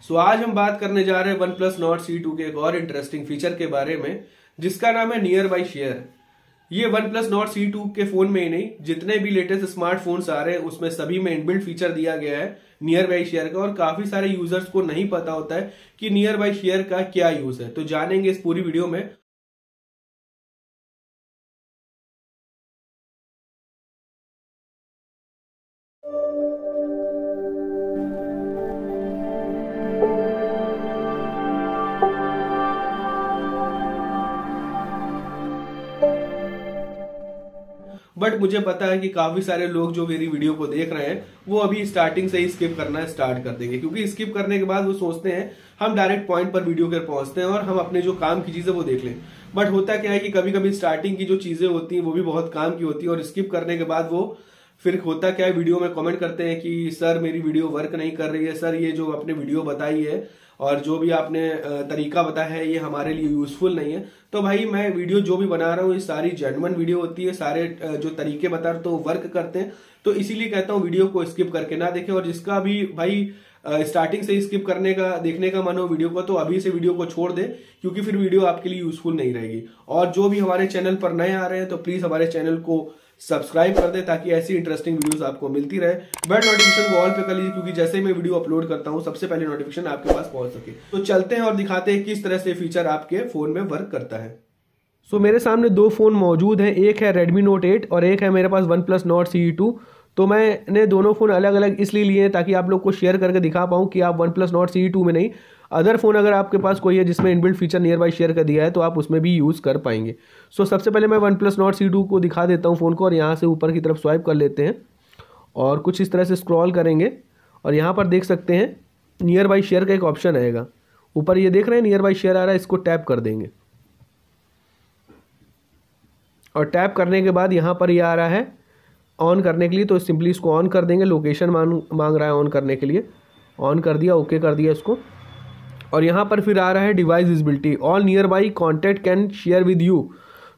सो आज हम बात करने जा रहे हैं OnePlus Nord C2 के एक और इंटरेस्टिंग फीचर के बारे में जिसका नाम है नियर बाई शेयर। ये OnePlus Nord C2 के फोन में ही नहीं, जितने भी लेटेस्ट स्मार्टफोन्स आ रहे हैं उसमें सभी में इनबिल्ट फीचर दिया गया है नियर बाई शेयर का। और काफी सारे यूजर्स को नहीं पता होता है कि नियर बाई शेयर का क्या यूज है, तो जानेंगे इस पूरी वीडियो में। बट मुझे पता है कि काफी सारे लोग जो मेरी वीडियो को देख रहे हैं वो अभी स्टार्टिंग से ही स्किप करना स्टार्ट कर देंगे, क्योंकि स्किप करने के बाद वो सोचते हैं हम डायरेक्ट पॉइंट पर वीडियो के पहुंचते हैं और हम अपने जो काम की चीजें वो देख लें। बट होता क्या है कि कभी कभी स्टार्टिंग की जो चीजें होती हैं वो भी बहुत काम की होती है और स्किप करने के बाद वो फिर होता क्या है, वीडियो में कमेंट करते हैं कि सर मेरी वीडियो वर्क नहीं कर रही है, सर ये जो आपने वीडियो बताई है और जो भी आपने तरीका बताया है ये हमारे लिए यूजफुल नहीं है। तो भाई मैं वीडियो जो भी बना रहा हूँ ये सारी जेन्युइन वीडियो होती है, सारे जो तरीके बता रहे तो वर्क करते हैं। तो इसीलिए कहता हूँ वीडियो को स्किप करके ना देखें, और जिसका भी भाई स्टार्टिंग से स्किप करने का देखने का मन हो वीडियो को तो अभी से वीडियो को छोड़ दे, क्योंकि फिर वीडियो आपके लिए यूजफुल नहीं रहेगी। और जो भी हमारे चैनल पर नए आ रहे हैं तो प्लीज हमारे चैनल को सब्सक्राइब कर दे ताकि ऐसी इंटरेस्टिंग वीडियोस आपको मिलती रहे। बेल नोटिफिकेशन को ऑल पे कर लीजिए, क्योंकि जैसे ही मैं वीडियो अपलोड करता हूं सबसे पहले नोटिफिकेशन आपके पास पहुंच सके। तो चलते हैं और दिखाते हैं किस तरह से फीचर आपके फोन में वर्क करता है। सो मेरे सामने दो फोन मौजूद हैं, एक है Redmi Note 8 और एक है मेरे पास OnePlus Nord CE2। तो मैंने दोनों फोन अलग अलग इसलिए लिए हैं ताकि आप लोग को शेयर करके दिखा पाऊँ कि आप OnePlus Nord CE2 में नहीं, अदर फोन अगर आपके पास कोई है जिसमें inbuilt feature near by share का दिया है तो आप उसमें भी यूज़ कर पाएंगे। सो सबसे पहले मैं OnePlus Nord CE2 को दिखा देता हूँ फ़ोन को, और यहाँ से ऊपर की तरफ स्वाइप कर लेते हैं और कुछ इस तरह से स्क्रॉल करेंगे और यहाँ पर देख सकते हैं नियर बाई शेयर का एक ऑप्शन आएगा ऊपर, ये देख रहे हैं नियर बाई शेयर आ रहा है, इसको टैप कर देंगे और टैप करने के बाद यहाँ पर ये आ रहा है ऑन करने के लिए, तो सिंपली इसको ऑन कर देंगे। लोकेशन मांग रहा है ऑन करने के लिए, ऑन कर दिया, ओके कर दिया इसको। और यहाँ पर फिर आ रहा है device visibility, all near by contact can share with you.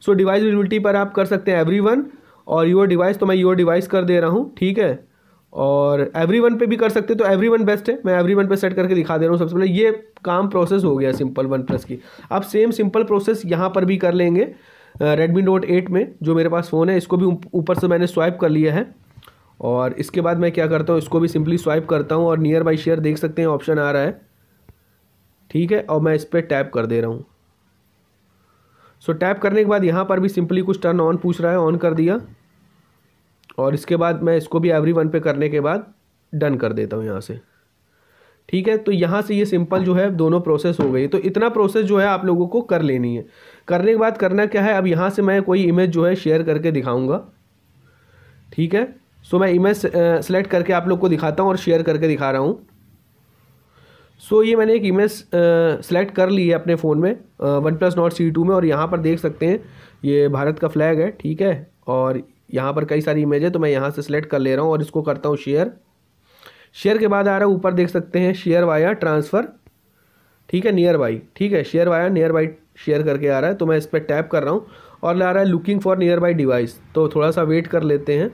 So device visibility पर आप कर सकते हैं एवरीवन और योर डिवाइस, तो मैं योर डिवाइस कर दे रहा हूँ, ठीक है। और एवरीवन पे भी कर सकते हैं, तो एवरीवन बेस्ट है, मैं एवरीवन पे सेट करके दिखा दे रहा हूँ। सबसे पहले ये काम प्रोसेस हो गया सिंपल OnePlus की। अब सेम सिंपल प्रोसेस यहाँ पर भी कर लेंगे Redmi Note 8 में जो मेरे पास फ़ोन है, इसको भी ऊपर से मैंने स्वाइप कर लिया है। और इसके बाद मैं क्या करता हूँ, इसको भी सिंपली स्वाइप करता हूँ और नियर बाई शेयर देख सकते हैं ऑप्शन आ रहा है, ठीक है। और मैं इस पर टैप कर दे रहा हूँ। सो टैप करने के बाद यहाँ पर भी सिंपली कुछ टर्न ऑन पूछ रहा है, ऑन कर दिया। और इसके बाद मैं इसको भी एवरीवन पे करने के बाद डन कर देता हूँ यहाँ से, ठीक है। तो यहाँ से ये सिंपल जो है दोनों प्रोसेस हो गई। तो इतना प्रोसेस जो है आप लोगों को कर लेनी है। करने के बाद करना क्या है, अब यहाँ से मैं कोई इमेज जो है शेयर करके दिखाऊंगा, ठीक है। सो मैं इमेज सेलेक्ट करके आप लोग को दिखाता हूँ और शेयर करके दिखा रहा हूँ। सो ये मैंने एक इमेज सेलेक्ट कर ली है अपने फ़ोन में OnePlus Nord CE2 में, और यहाँ पर देख सकते हैं ये भारत का फ्लैग है, ठीक है। और यहाँ पर कई सारी इमेज है, तो मैं यहाँ से सिलेक्ट कर ले रहा हूँ और इसको करता हूँ शेयर। शेयर के बाद आ रहा है ऊपर देख सकते हैं शेयर वाया ट्रांसफ़र, ठीक है, नियर बाई, ठीक है, share via near by share करके आ रहा है। तो मैं इस पर टैप कर रहा हूँ और ला रहा है looking for near by device, तो थोड़ा सा वेट कर लेते हैं।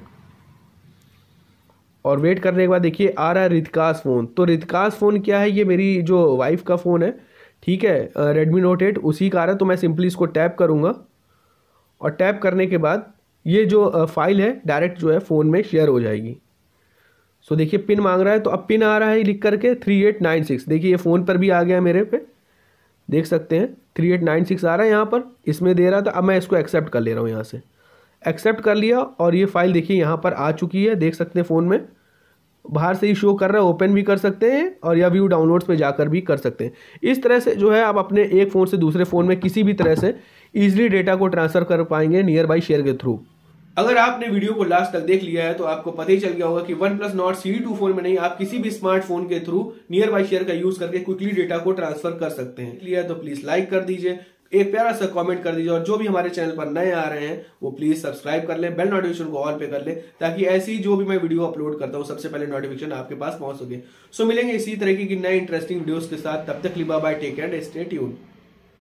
और वेट करने के बाद देखिए आ रहा है रितकास फ़ोन। तो रितकास फ़ोन क्या है, ये मेरी जो वाइफ का फ़ोन है, ठीक है, Redmi Note 8 उसी का आ रहा है। तो मैं सिंपली इसको टैप करूँगा और टैप करने के बाद ये जो फाइल है डायरेक्ट जो है फ़ोन में शेयर हो जाएगी। सो देखिए पिन मांग रहा है, तो अब पिन आ रहा है लिख करके 3896। देखिए ये फ़ोन पर भी आ गया मेरे पे, देख सकते हैं 3896 आ रहा है यहाँ पर, इसमें दे रहा था। अब मैं इसको एक्सेप्ट कर ले रहा हूँ, यहाँ से एक्सेप्ट कर लिया और ये फाइल देखिए यहाँ पर आ चुकी है, देख सकते हैं फ़ोन में बाहर से ही शो कर रहा है। ओपन भी कर सकते हैं और या व्यू डाउनलोड्स पे जाकर भी कर सकते हैं। इस तरह से जो है आप अपने एक फ़ोन से दूसरे फ़ोन में किसी भी तरह से ईजिली डेटा को ट्रांसफ़र कर पाएंगे नियर बाई शेयर के थ्रू। अगर आपने वीडियो को लास्ट तक देख लिया है तो आपको पता ही चल गया होगा कि OnePlus Nord CE2 फोन में नहीं, आप किसी भी स्मार्टफोन के थ्रू नियर बाई शेयर का यूज करके क्विकली डेटा को ट्रांसफर कर सकते हैं। क्लियर? तो प्लीज लाइक कर दीजिए, एक प्यारा सा कमेंट कर दीजिए, और जो भी हमारे चैनल पर नए आ रहे हैं वो प्लीज सब्सक्राइब कर लें, बेल नोटिफिकेशन को ऑल पे कर लें, ताकि ऐसी जो भी मैं वीडियो अपलोड करता हूँ सबसे पहले नोटिफिकेशन आपके पास पहुंच सके। सो मिलेंगे इसी तरीके की नई इंटरेस्टिंग वीडियोस के साथ, तब तक bye bye, take care, stay tuned.